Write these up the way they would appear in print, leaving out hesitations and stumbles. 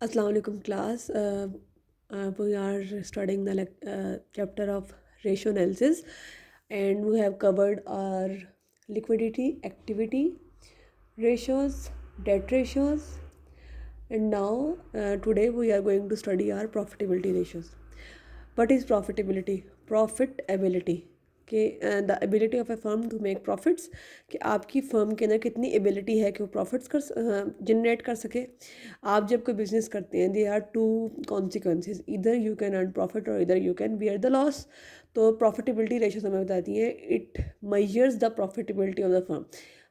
Assalamu alaikum class. We are studying the chapter of ratio analysis, and we have covered our liquidity, activity ratios, debt ratios, and now today we are going to study our profitability ratios. What is profitability? Profitability कि the ability of a firm to make profits, कि आपकी firm के अंदर कितनी ability है कि वो profits कर जनरेट कर सके। आप जब कोई बिजनेस करते हैं, दे आर टू कॉन्सिक्वेंसेज, इधर यू कैन अर्न प्रॉफिट और इधर you can bear the loss. तो प्रॉफिटेबिलिटी रेशियो हमें बताती है, it measures the profitability of the firm,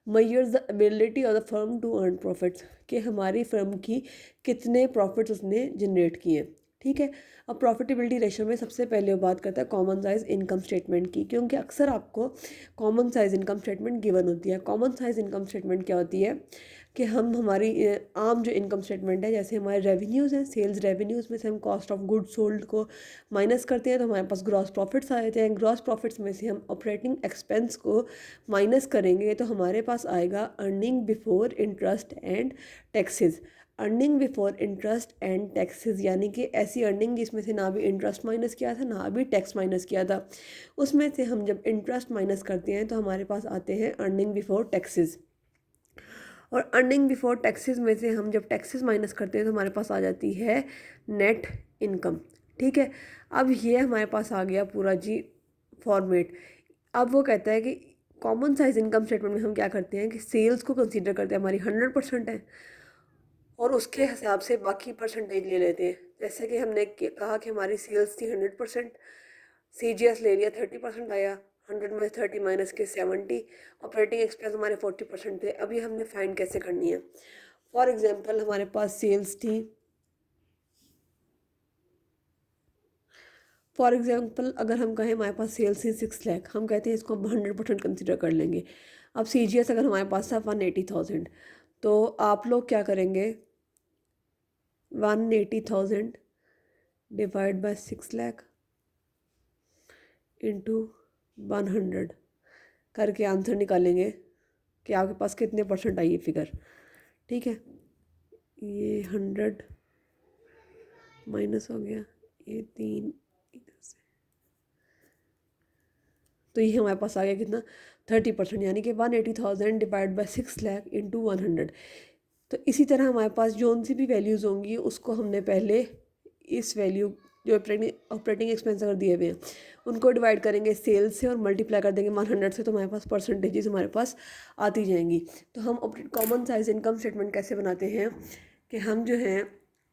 measures the ability of the firm to earn profits, कि हमारी firm की कितने प्रॉफिट्स उसने जनरेट किए। ठीक है। अब प्रॉफिटेबिलिटी रेशियो में सबसे पहले वो बात करता है कॉमन साइज़ इनकम स्टेटमेंट की, क्योंकि अक्सर आपको common size income statement given होती है। कॉमन साइज़ इनकम स्टेटमेंट क्या होती है कि हम हमारी आम जो इनकम स्टेटमेंट है, जैसे हमारे रेवेन्यूज़ हैं, सेल्स रेवेन्यूज़ में से हम कॉस्ट ऑफ गुड्स सोल्ड को माइनस करते हैं तो हमारे पास ग्रॉस प्रॉफिट्स आ जाते हैं। ग्रॉस प्रॉफिट्स में से हम ऑपरेटिंग एक्सपेंस को माइनस करेंगे तो हमारे पास आएगा earning before interest and taxes. Earning before interest and taxes यानी कि ऐसी अर्निंग जिसमें से ना भी इंटरेस्ट माइनस किया था ना भी टैक्स माइनस किया था। उसमें से हम जब इंटरेस्ट माइनस करते हैं तो हमारे पास आते हैं अर्निंग बिफोर टैक्सेस, और अर्निंग बिफोर टैक्सेस में से हम जब टैक्सेस माइनस करते हैं तो हमारे पास आ जाती है नेट इनकम। ठीक है। अब ये हमारे पास आ गया पूरा जी फॉर्मेट। अब वो कहता है कि कॉमन साइज इनकम स्टेटमेंट में हम क्या करते हैं कि सेल्स को कंसीडर करते हैं, हमारी 100% है, और उसके हिसाब से बाकी परसेंटेज ले लेते हैं। जैसे कि हमने कहा कि हमारी सेल्स थी 100%, CGS ले लिया 30% आया, 100 में 30 माइनस के 70, ऑपरेटिंग एक्सपेंस हमारे 40% थे। अभी हमने फाइंड कैसे करनी है। फॉर एग्जांपल हमारे पास सेल्स थी, फॉर एग्जांपल अगर हम कहें हमारे पास सेल्स थी 6 लाख, हम कहते हैं इसको हम 100% कंसिडर कर लेंगे। अब CGS अगर हमारे पास था 180,000, तो आप लोग क्या करेंगे, 180,000 डिवाइड बाय 6 लाख इंटू 100 करके आंसर निकालेंगे कि आपके पास कितने परसेंट आई है फिगर। ठीक है। ये 100 माइनस हो गया, ये 3 इधर से, तो ये हमारे पास आ गया कितना, 30%, यानी कि 180,000 डिवाइड बाय 6 लाख इंटू 100। तो इसी तरह हमारे पास जो सी भी वैल्यूज़ होंगी उसको हमने पहले इस वैल्यू जो ऑपरेटिंग एक्सपेंस अगर दिए हुए हैं उनको डिवाइड करेंगे सेल्स से और मल्टीप्लाई कर देंगे 100 से, तो हमारे पास परसेंटेजेस हमारे पास आती जाएंगी। तो हम कॉमन साइज इनकम स्टेटमेंट कैसे बनाते हैं कि हम जो है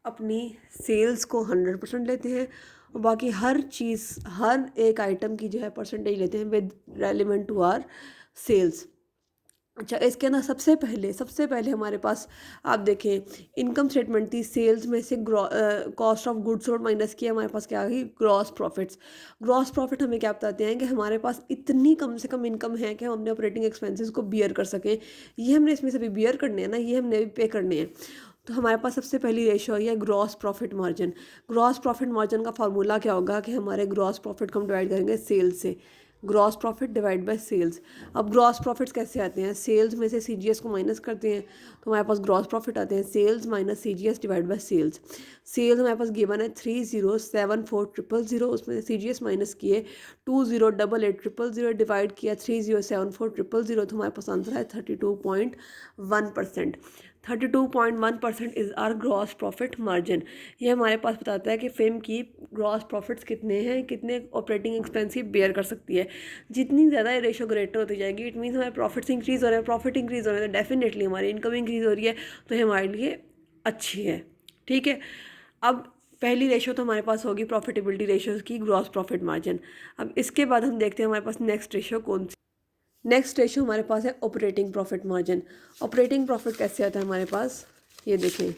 अपनी सेल्स को 100% लेते हैं और बाकी हर चीज़, हर एक आइटम की जो है परसेंटेज लेते हैं with relevant to our sales. अच्छा, इसके अंदर सबसे पहले हमारे पास आप देखें इनकम स्टेटमेंट थी, सेल्स में से cost of goods sold minus किया, हमारे पास क्या आ गई, ग्रॉस प्रॉफिट्स। ग्रॉस प्रॉफिट हमें क्या बताते हैं कि हमारे पास इतनी कम से कम इनकम है कि हम अपने ऑपरेटिंग एक्सपेंसेस को बियर कर सकें। ये हमने इसमें से भी बियर करने हैं ना, ये हमने भी पे करने हैं। तो हमारे पास सबसे पहली रेशो है gross profit margin. Gross profit margin का फार्मूला क्या होगा कि हमारे ग्रॉस प्रॉफिट को हम डिवाइड करेंगे सेल्स से, gross profit divide by sales. अब ग्रॉस प्रॉफिट्स कैसे आते हैं, सेल्स में से CGS को माइनस करते हैं तो हमारे पास ग्रॉस प्रॉफिट आते हैं, sales minus CGS divide by sales. Sales हमारे पास गिवन है 3074,000, उसमें से CGS माइनस किए 2088,000 डिवाइड किया 3074,000, तो हमारे पास आंसर है 32.1%। 32.1% is our gross profit margin. ये हमारे पास बताता है कि फिल्म की ग्रॉस प्रॉफिट्स कितने हैं, कितने ऑपरेटिंग एक्सपेंस ही बेयर कर सकती है। जितनी ज़्यादा ये रेशो ग्रेटर होती जाएगी इट मीन्स हमारे प्रॉफिट्स इंक्रीज़ हो रहे हैं, प्रॉफिट इंक्रीज़ हो रहे हैं तो डेफिनेटली हमारी इनकम इंक्रीज़ हो रही है, तो ये हमारे लिए अच्छी है। ठीक है। अब पहली रेशो तो हमारे पास होगी प्रॉफिटेबिलिटी रेशोज़ की, ग्रॉस प्रॉफिट मार्जिन। अब इसके बाद हम देखते हैं हमारे पास नेक्स्ट रेशो कौन सी। नेक्स्ट रेशो हमारे पास है operating profit margin. Operating profit कैसे आता है हमारे पास, ये देखें,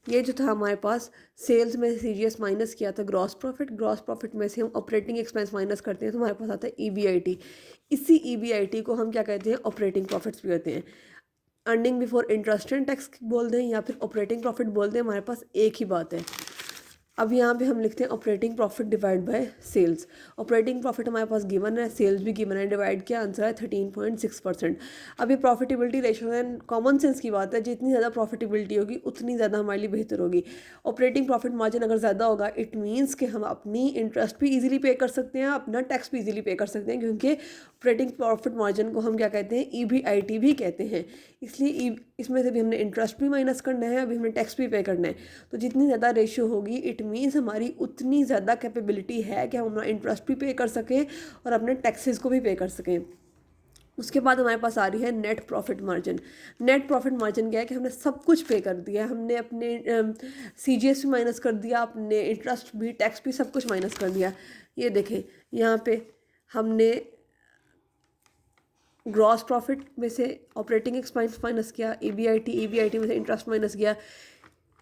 ये जो था हमारे पास सेल्स में CGS माइनस किया था ग्रॉस प्रॉफिट, ग्रॉस प्रॉफिट में से हम ऑपरेटिंग एक्सपेंस माइनस करते हैं तो हमारे पास आता है EBIT। इसी EBIT को हम क्या कहते हैं, ऑपरेटिंग प्रॉफिट्स भी कहते हैं। Earning before interest and tax बोल दें या फिर ऑपरेटिंग प्रॉफिट बोल दें, हमारे पास एक ही बात है। अब यहाँ पे हम लिखते हैं operating profit divide by sales. Operating profit हमारे पास गिवन है, सेल्स भी गिवन है, डिवाइड किया, आंसर है 13.6%। अब ये प्रॉफिटेबिलिटी रेशो है, कॉमन सेंस की बात है, जितनी ज़्यादा प्रॉफिटेबिलिटी होगी उतनी ज़्यादा हमारे लिए बेहतर होगी। ऑपरेटिंग प्रॉफिट मार्जिन अगर ज़्यादा होगा इट मीन्स कि हम अपनी इंटरेस्ट भी ईजिली पे कर सकते हैं, अपना टैक्स भी ईजिली पे कर सकते हैं, क्योंकि ऑपरेटिंग प्रॉफिट मार्जिन को हम क्या कहते हैं, EBIT भी कहते हैं। इसलिए इसमें से भी हमने इंटरेस्ट भी माइनस करना है, अभी हमने टैक्स भी पे करना है। तो जितनी ज़्यादा रेशियो होगी इट मीन्स हमारी उतनी ज़्यादा कैपेबिलिटी है कि हम अपना इंटरेस्ट भी पे कर सकें और अपने टैक्सेस को भी पे कर सकें। उसके बाद हमारे पास आ रही है net profit margin. Net profit margin क्या है कि हमने सब कुछ पे कर दिया, हमने अपने CGS भी माइनस कर दिया, अपने इंटरेस्ट भी, टैक्स भी, सब कुछ माइनस कर दिया। ये देखें यहाँ पे हमने ग्रॉस प्रॉफिट में से ऑपरेटिंग एक्सपेंस माइनस किया, EBIT में से इंटरेस्ट माइनस किया,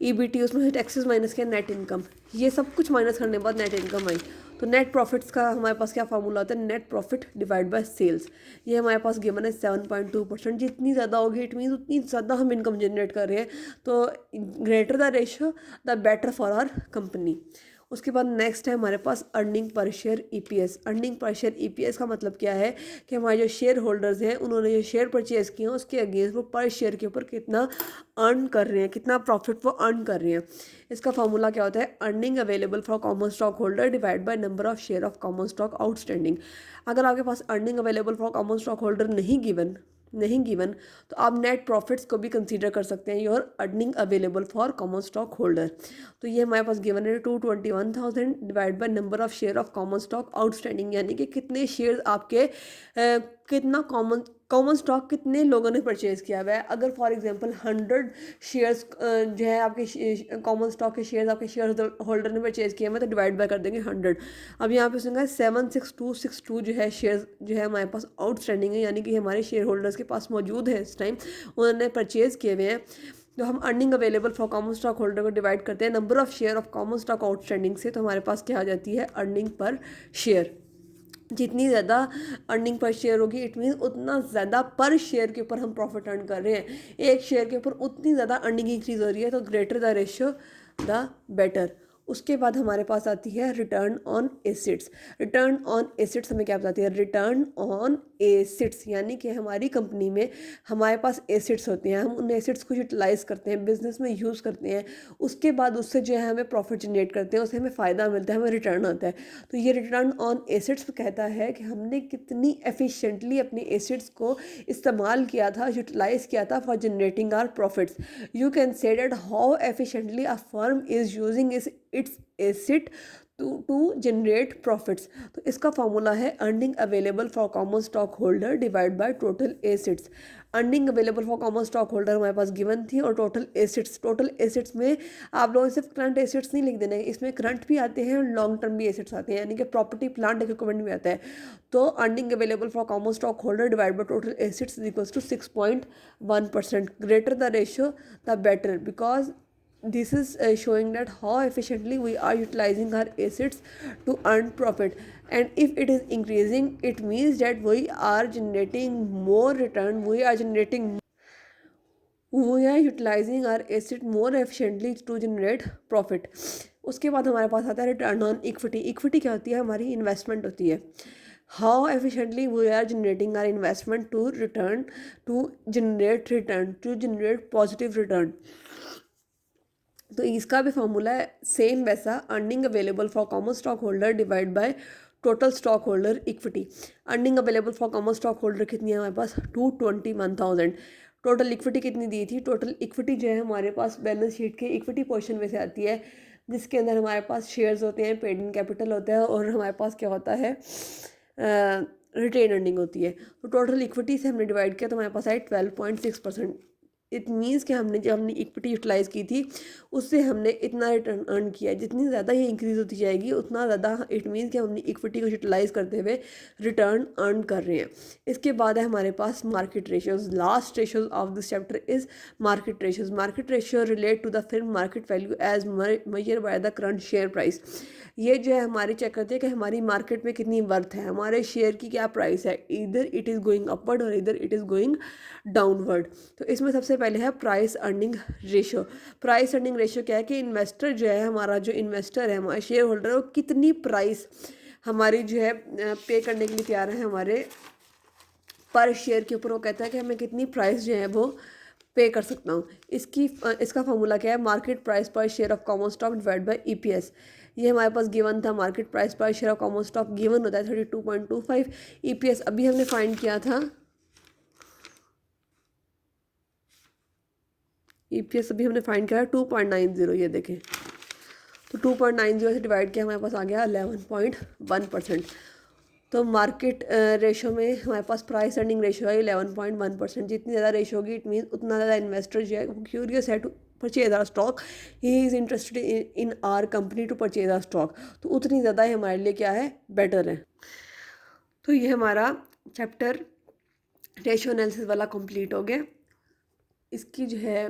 EBT उसमें से टैक्सेस माइनस किया, नेट इनकम, ये सब कुछ माइनस करने के बाद नेट इनकम आई। तो नेट प्रॉफिट्स का हमारे पास क्या फार्मूला होता है, net profit divide by sales. ये हमारे पास गिवन है 7.2%। जितनी ज़्यादा होगी इट मीन्स उतनी ज़्यादा हम इनकम जनरेट कर रहे हैं, तो greater the ratio the better for our company. उसके बाद नेक्स्ट है हमारे पास earning per share EPS। Earning per share EPS का मतलब क्या है कि हमारे जो शेयर होल्डर्स हैं उन्होंने जो शेयर परचेज़ किए हैं उसके अगेंस्ट वो पर शेयर के ऊपर कितना अर्न कर रहे हैं, कितना प्रॉफिट वो अर्न कर रहे हैं। इसका फार्मूला क्या होता है, earning available for common stock holder divide by number of share of common stock outstanding. अगर आपके पास earning available for common stock holder नहीं गिवन तो आप नेट प्रॉफिट्स को भी कंसीडर कर सकते हैं your earning available for common stock holder. तो ये हमारे पास गिवन है 221,000 divide by number of share of common stock outstanding, यानी कि कितने शेयर आपके कितना कॉमन स्टॉक कितने लोगों ने परचेज़ किया हुआ है। अगर फॉर एग्जांपल 100 शेयर्स जो है आपके कॉमन स्टॉक के शेयर्स आपके शेयर होल्डर ने परचेज़ किए हैं तो डिवाइड बाय कर देंगे 100। अब यहाँ पे सुनगा 76262 जो है शेयर्स जो है हमारे पास आउटस्टैंडिंग है, यानी कि हमारे शेयर होल्डर्स के पास मौजूद है इस टाइम, उन्होंने परचेज़ किए हुए हैं। तो हम earning available for common stock holder को डिवाइड करते हैं number of share of common stock outstanding से, तो हमारे पास क्या आ जाती है, अर्निंग पर शेयर। जितनी ज़्यादा अर्निंग पर शेयर होगी इट मीन्स उतना ज़्यादा पर शेयर के ऊपर हम प्रॉफिट अर्न कर रहे हैं, एक शेयर के ऊपर उतनी ज़्यादा अर्निंग इंक्रीज हो रही है, तो greater the ratio the better. उसके बाद हमारे पास आती है return on assets. Return on assets हमें क्या बताती है, रिटर्न ऑन एसेट्स यानी कि हमारी कंपनी में हमारे पास एसेट्स होते हैं, हम उन एसेट्स को यूटिलाइज करते हैं, बिजनेस में यूज़ करते हैं, उसके बाद उससे जो है हमें प्रॉफिट जनरेट करते हैं, उससे हमें फ़ायदा मिलता है, हमें रिटर्न आता है। तो ये रिटर्न ऑन एसेट्स कहता है कि हमने कितनी एफिशिएंटली अपने एसेट्स को इस्तेमाल किया था, यूटिलाइज किया था for generating our profits. You can say that how efficiently a firm is using its asset to generate profits. तो इसका फार्मूला है earning available for common stock holder divide by total assets. Earning available for common stock holder हमारे पास given थी, और total assets में आप लोगों ने सिर्फ करंट एसेट्स नहीं लिख देना है, इसमें करंट भी आते हैं और लॉन्ग टर्म भी एसेट्स आते हैं, यानी कि प्रॉपर्टी प्लांट इक्विपमेंट भी आता है। तो earning available for common stock holder divide by total assets is equals to 6.1%। Greater the ratio the better, because this is showing that how efficiently we are utilizing our assets to earn profit, and if it is increasing it means that we are generating more return, we are utilizing our asset more efficiently to generate profit। उसके बाद हमारे पास आता है return on equity. Equity क्या होती है, हमारी investment होती है। How efficiently we are generating our investment to generate positive return. तो इसका भी फार्मूला है सेम वैसा, earning available for common stock holder divide by total stock holder equity. Earning available for common stock holder कितनी है हमारे पास, 221,000। टोटल इक्विटी कितनी दी थी, टोटल इक्विटी जो है हमारे पास बैलेंस शीट के इक्विटी पोर्शन में से आती है, जिसके अंदर हमारे पास शेयर्स होते हैं, पेड इन कैपिटल होता है, और हमारे पास क्या होता है, रिटेन अर्निंग होती है। तो टोटल इक्विटी से हमने डिवाइड किया तो हमारे पास आए 12.6%। इट मीन्स कि जब हमने इक्विटी यूटिलाइज़ की थी उससे हमने इतना रिटर्न अर्न किया है। जितनी ज़्यादा ये इंक्रीज़ होती जाएगी उतना ज़्यादा इट मीन्स कि हमने इक्विटी को यूटिलाइज़ करते हुए रिटर्न अर्न कर रहे हैं। इसके बाद है हमारे पास market ratios. Last ratios of this chapter is market ratios. Market ratio relate to the film market value as measure by the current share price. ये जो है हमारे चेक करते हैं कि हमारी मार्केट में कितनी वर्थ है, हमारे शेयर की क्या प्राइस है, इधर इट इज़ गोइंग अपवर्ड और इधर इट इज़ गोइंग डाउनवर्ड। तो इसमें सबसे सबसे पहले है price earning ratio. Price earning ratio क्या है कि इन्वेस्टर जो है, हमारा जो इन्वेस्टर है, हमारा शेयर होल्डर है, वो कितनी प्राइस हमारी जो है पे करने के लिए तैयार है हमारे पर शेयर के ऊपर। वो कहता है कि मैं कितनी प्राइस जो है वो पे कर सकता हूँ। इसका फॉर्मूला क्या है, मार्केट प्राइस पर share of common stock divide by EPS. ये हमारे पास गिवन था, मार्केट प्राइस पर share of common stock given होता है 32.25, ईपीएस अभी हमने फाइंड किया था, ईपीएस अभी हमने फाइंड किया 2.90, ये देखें। तो 2.90 से डिवाइड किया, हमारे पास आ गया 11.1%। तो मार्केट रेशो में हमारे पास प्राइस अर्निंग रेशो है 11.1%। जितनी ज़्यादा रेशो होगी इट मीन उतना ज़्यादा इन्वेस्टर जो है क्यूरियस है to purchase our stock, he is interested in our company to purchase our stock. तो उतनी ज़्यादा हमारे लिए क्या है, बेटर है। तो ये हमारा चैप्टर रेशो एनालिसिस वाला कंप्लीट हो गया। इसकी जो है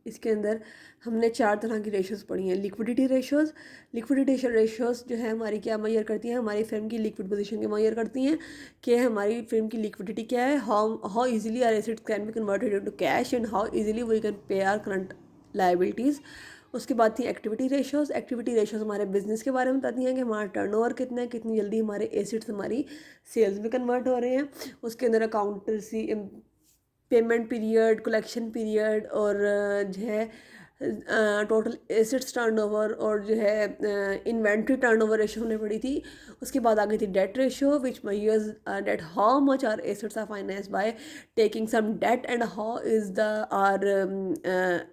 इसके अंदर हमने 4 तरह की रेशोज़ पढ़ी हैं। लिक्विडिटी रेशोज़, लिक्विडिटी रेशोज़ जो है हमारी क्या मेजर करती हैं, हमारी फिल्म की लिक्विड पोजीशन के मेजर करती हैं कि हमारी फिल्म की लिक्विडिटी क्या है, how easily our assets can be converted into cash and how easily we can pay our current liabilities. उसके बाद थी एक्टिविटी रेशोज़। एक्टिविटी रेशोज़ हमारे बिजनेस के बारे में बताती हैं कि हमारा टर्नओवर कितना है, कितनी जल्दी हमारे एसेट्स हमारी सेल्स में कन्वर्ट हो रहे हैं। उसके अंदर accountancy, payment period, collection period, और जो है टोटल एसेट्स टर्नओवर, और जो है इन्वेंट्री टर्नओवर रेशो हमने पढ़ी थी। उसके बाद आ गई थी debt ratio which measures debt how much our assets are financed by taking some debt and how is the our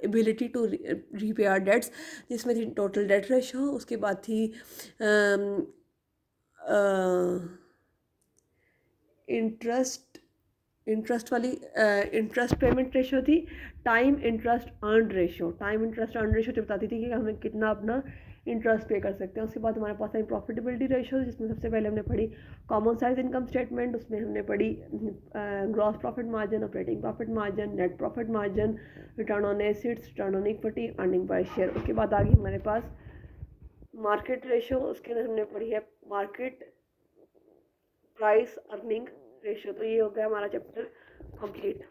ability to repay our debts, जिसमें थी टोटल डेट रेशो। उसके बाद थी इंटरेस्ट वाली इंटरेस्ट पेमेंट रेशो थी। Time interest earn ratio, time interest earn ratio जो बताती थी कि हमें कितना अपना इंटरेस्ट पे कर सकते हैं। उसके बाद हमारे पास आई प्रॉफिटेबिलिटी रेशो, जिसमें सबसे पहले हमने पढ़ी कॉमन साइज इनकम स्टेटमेंट। उसमें हमने पढ़ी gross profit margin, operating profit margin, net profit margin, return on assets, return on equity, earning per share. उसके बाद आ गई हमारे पास मार्केट रेशो। उसके अंदर हमने पढ़ी है मार्केट प्राइस अर्निंग रेशो। तो ये हो गया हमारा चैप्टर कंप्लीट।